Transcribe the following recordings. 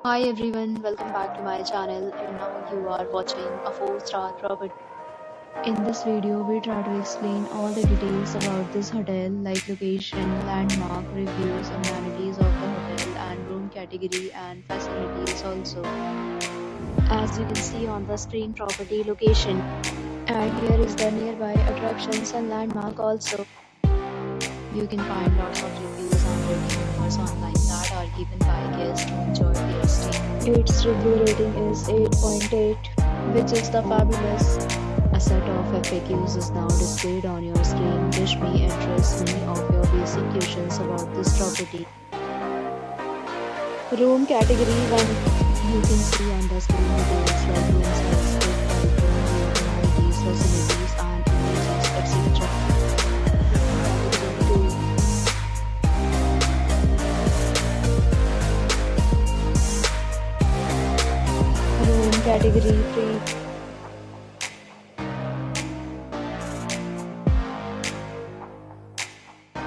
Hi everyone, welcome back to my channel and now you are watching a 4-star property. In this video, we try to explain all the details about this hotel like location, landmark, reviews, amenities of the hotel and room category and facilities also. As you can see on the screen, property location, and here is the nearby attractions and landmark also. You can find lots of reviews and rating numbers online that are given by guests to enjoy their stay. Its review rating is 8.8, which is the fabulous. A set of FAQs is now displayed on your screen, which may address many of your basic questions about this property. Room category 1. You can see on the screen details like room size, bed type, room amenities, facilities, and amenities, etc. Room category 3.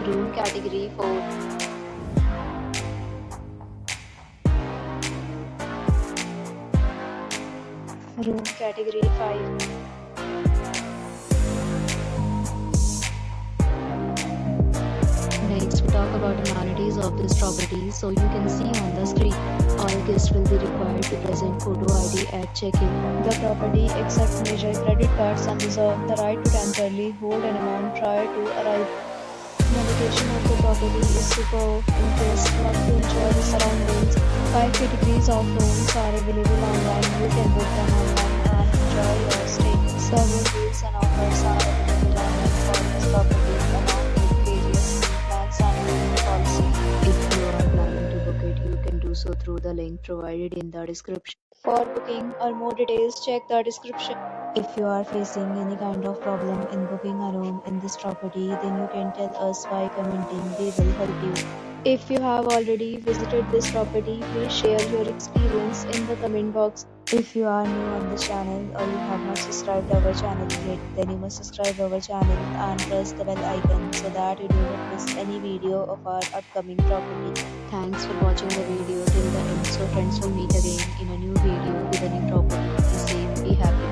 Room category 4. Room category 5. Next, we talk about amenities of this property. So you can see on the screen, all guests will be required to present photo ID at check-in. The property accepts major credit cards and reserves the right to temporarily hold an amount prior to arrival. The location of the property is superb. In case you want to enjoy the surroundings, 5 categories of rooms are available online. You can book them online and enjoy your stay. Several deals and offers are available online for this property along with various plans and payment policy. If you are planning to book it, you can do so through the link provided in the description. For booking or more details, check the description. If you are facing any kind of problem in booking a room in this property, then you can tell us by commenting. We will help you. If you have already visited this property, please share your experience in the comment box. If you are new on this channel or you have not subscribed our channel yet, then you must subscribe our channel and press the bell icon so that you do not miss any video of our upcoming property. Thanks for watching the video till the end. So friends, will meet again in a new video with a new property. Be safe, be happy.